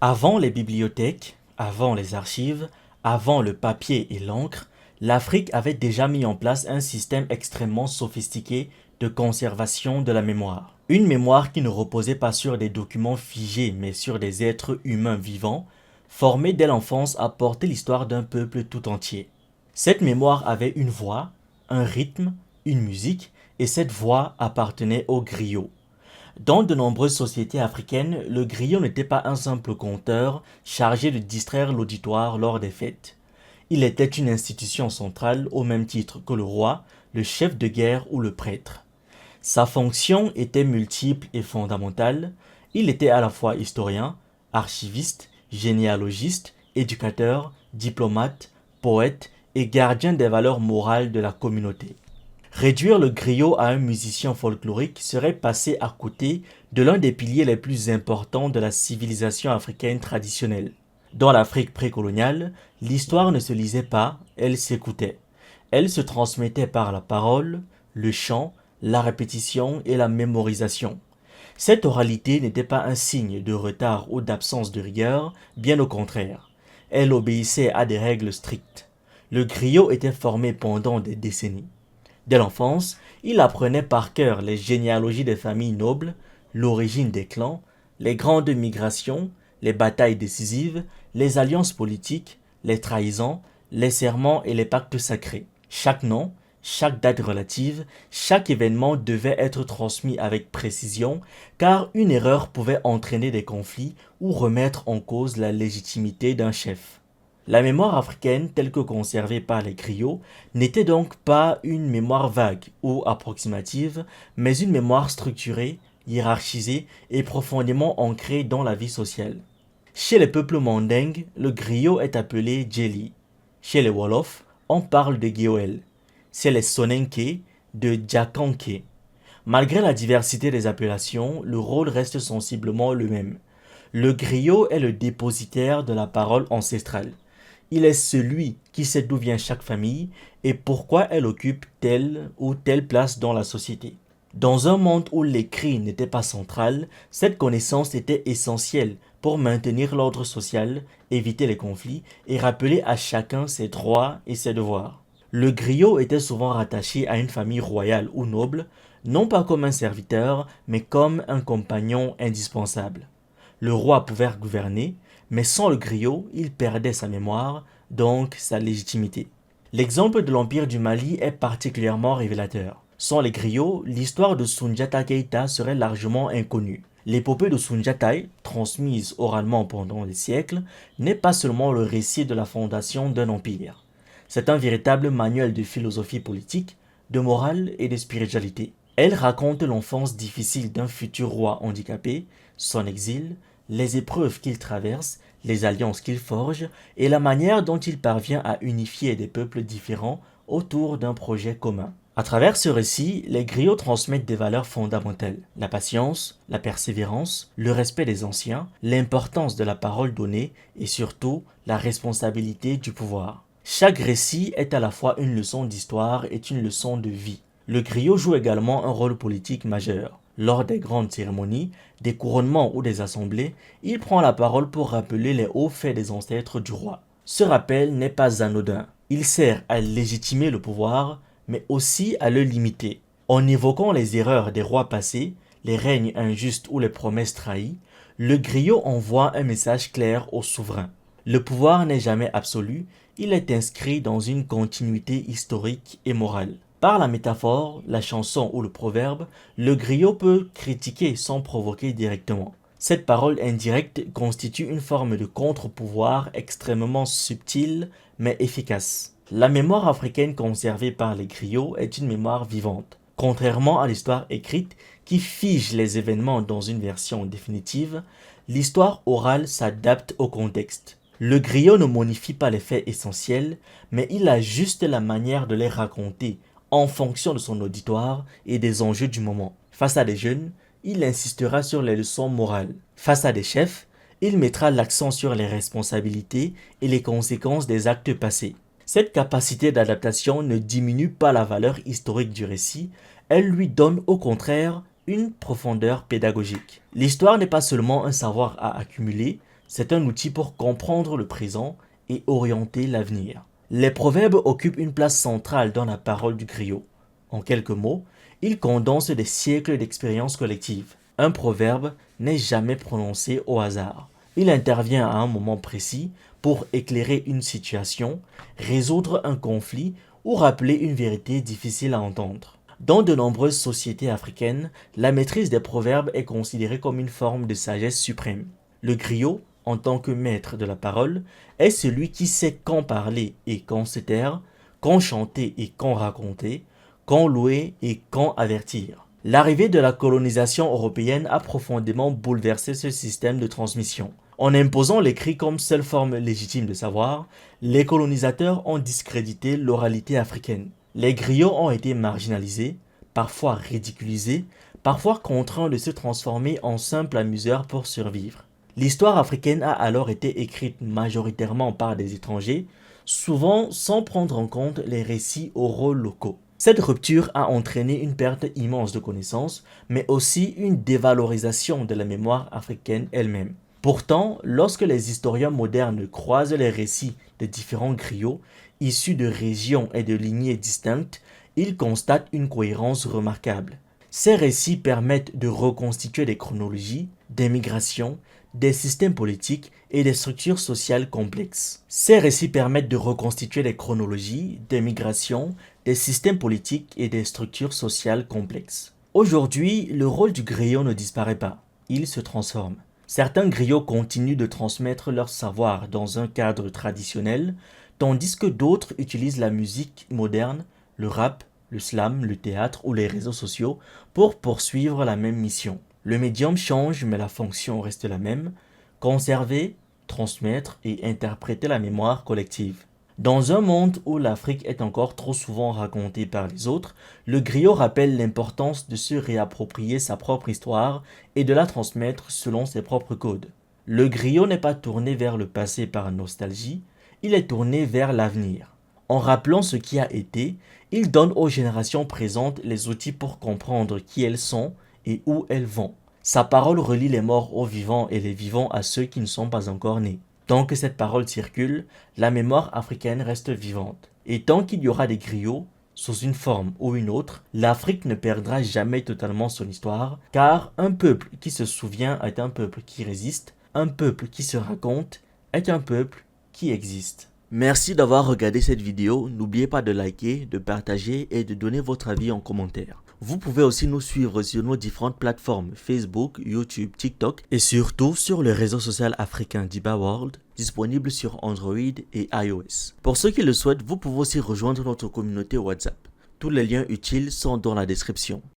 Avant les bibliothèques, avant les archives, avant le papier et l'encre, l'Afrique avait déjà mis en place un système extrêmement sophistiqué de conservation de la mémoire. Une mémoire qui ne reposait pas sur des documents figés mais sur des êtres humains vivants, formés dès l'enfance à porter l'histoire d'un peuple tout entier. Cette mémoire avait une voix, un rythme, une musique, et cette voix appartenait au griot. Dans de nombreuses sociétés africaines, le griot n'était pas un simple conteur chargé de distraire l'auditoire lors des fêtes. Il était une institution centrale au même titre que le roi, le chef de guerre ou le prêtre. Sa fonction était multiple et fondamentale. Il était à la fois historien, archiviste, généalogiste, éducateur, diplomate, poète et gardien des valeurs morales de la communauté. Réduire le griot à un musicien folklorique serait passer à côté de l'un des piliers les plus importants de la civilisation africaine traditionnelle. Dans l'Afrique précoloniale, l'histoire ne se lisait pas, elle s'écoutait. Elle se transmettait par la parole, le chant, la répétition et la mémorisation. Cette oralité n'était pas un signe de retard ou d'absence de rigueur, bien au contraire. Elle obéissait à des règles strictes. Le griot était formé pendant des décennies. Dès l'enfance, il apprenait par cœur les généalogies des familles nobles, l'origine des clans, les grandes migrations, les batailles décisives, les alliances politiques, les trahisons, les serments et les pactes sacrés. Chaque nom, chaque date relative, chaque événement devait être transmis avec précision, car une erreur pouvait entraîner des conflits ou remettre en cause la légitimité d'un chef. La mémoire africaine, telle que conservée par les griots, n'était donc pas une mémoire vague ou approximative, mais une mémoire structurée, hiérarchisée et profondément ancrée dans la vie sociale. Chez les peuples mandingues, le griot est appelé Djeli. Chez les Wolofs, on parle de Géoel. Chez les Soninké, de Djakanké. Malgré la diversité des appellations, le rôle reste sensiblement le même. Le griot est le dépositaire de la parole ancestrale. Il est celui qui sait d'où vient chaque famille et pourquoi elle occupe telle ou telle place dans la société. Dans un monde où l'écrit n'était pas central, cette connaissance était essentielle pour maintenir l'ordre social, éviter les conflits et rappeler à chacun ses droits et ses devoirs. Le griot était souvent rattaché à une famille royale ou noble, non pas comme un serviteur, mais comme un compagnon indispensable. Le roi pouvait gouverner, mais sans le griot, il perdait sa mémoire, donc sa légitimité. L'exemple de l'Empire du Mali est particulièrement révélateur. Sans les griots, l'histoire de Soundiata Keita serait largement inconnue. L'épopée de Soundiataï, transmise oralement pendant des siècles, n'est pas seulement le récit de la fondation d'un empire. C'est un véritable manuel de philosophie politique, de morale et de spiritualité. Elle raconte l'enfance difficile d'un futur roi handicapé, son exil, les épreuves qu'il traverse, les alliances qu'il forge et la manière dont il parvient à unifier des peuples différents autour d'un projet commun. À travers ce récit, les griots transmettent des valeurs fondamentales, la patience, la persévérance, le respect des anciens, l'importance de la parole donnée et surtout la responsabilité du pouvoir. Chaque récit est à la fois une leçon d'histoire et une leçon de vie. Le griot joue également un rôle politique majeur. Lors des grandes cérémonies, des couronnements ou des assemblées, il prend la parole pour rappeler les hauts faits des ancêtres du roi. Ce rappel n'est pas anodin. Il sert à légitimer le pouvoir, mais aussi à le limiter. En évoquant les erreurs des rois passés, les règnes injustes ou les promesses trahies, le griot envoie un message clair au souverain. Le pouvoir n'est jamais absolu, il est inscrit dans une continuité historique et morale. Par la métaphore, la chanson ou le proverbe, le griot peut critiquer sans provoquer directement. Cette parole indirecte constitue une forme de contre-pouvoir extrêmement subtile mais efficace. La mémoire africaine conservée par les griots est une mémoire vivante. Contrairement à l'histoire écrite qui fige les événements dans une version définitive, l'histoire orale s'adapte au contexte. Le griot ne modifie pas les faits essentiels, mais il ajuste la manière de les raconter en fonction de son auditoire et des enjeux du moment. Face à des jeunes, il insistera sur les leçons morales. Face à des chefs, il mettra l'accent sur les responsabilités et les conséquences des actes passés. Cette capacité d'adaptation ne diminue pas la valeur historique du récit, elle lui donne au contraire une profondeur pédagogique. L'histoire n'est pas seulement un savoir à accumuler, C'est un outil pour comprendre le présent et orienter l'avenir. Les proverbes occupent une place centrale dans la parole du griot. En quelques mots, ils condensent des siècles d'expérience collective. Un proverbe n'est jamais prononcé au hasard. Il intervient à un moment précis pour éclairer une situation, résoudre un conflit ou rappeler une vérité difficile à entendre. Dans de nombreuses sociétés africaines, la maîtrise des proverbes est considérée comme une forme de sagesse suprême. Le griot, en tant que maître de la parole, est celui qui sait quand parler et quand se taire, quand chanter et quand raconter, quand louer et quand avertir. L'arrivée de la colonisation européenne a profondément bouleversé ce système de transmission. En imposant l'écrit comme seule forme légitime de savoir, les colonisateurs ont discrédité l'oralité africaine. Les griots ont été marginalisés, parfois ridiculisés, parfois contraints de se transformer en simples amuseurs pour survivre. L'histoire africaine a alors été écrite majoritairement par des étrangers, souvent sans prendre en compte les récits oraux locaux. Cette rupture a entraîné une perte immense de connaissances, mais aussi une dévalorisation de la mémoire africaine elle-même. Pourtant, lorsque les historiens modernes croisent les récits de différents griots, issus de régions et de lignées distinctes, ils constatent une cohérence remarquable. Ces récits permettent de reconstituer des chronologies, des migrations, des systèmes politiques et des structures sociales complexes. Ces récits permettent de reconstituer des chronologies, des migrations, des systèmes politiques et des structures sociales complexes. Aujourd'hui, le rôle du griot ne disparaît pas, il se transforme. Certains griots continuent de transmettre leur savoir dans un cadre traditionnel, tandis que d'autres utilisent la musique moderne, le rap, le slam, le théâtre ou les réseaux sociaux pour poursuivre la même mission. Le médium change mais la fonction reste la même, conserver, transmettre et interpréter la mémoire collective. Dans un monde où l'Afrique est encore trop souvent racontée par les autres, le griot rappelle l'importance de se réapproprier sa propre histoire et de la transmettre selon ses propres codes. Le griot n'est pas tourné vers le passé par nostalgie, il est tourné vers l'avenir. En rappelant ce qui a été, il donne aux générations présentes les outils pour comprendre qui elles sont et où elles vont. Sa parole relie les morts aux vivants et les vivants à ceux qui ne sont pas encore nés. Tant que cette parole circule, la mémoire africaine reste vivante. Et tant qu'il y aura des griots, sous une forme ou une autre, l'Afrique ne perdra jamais totalement son histoire, car un peuple qui se souvient est un peuple qui résiste, un peuple qui se raconte est un peuple qui existe. Merci d'avoir regardé cette vidéo, n'oubliez pas de liker, de partager et de donner votre avis en commentaire. Vous pouvez aussi nous suivre sur nos différentes plateformes Facebook, YouTube, TikTok et surtout sur le réseau social africain Diba World, disponible sur Android et iOS. Pour ceux qui le souhaitent, vous pouvez aussi rejoindre notre communauté WhatsApp. Tous les liens utiles sont dans la description.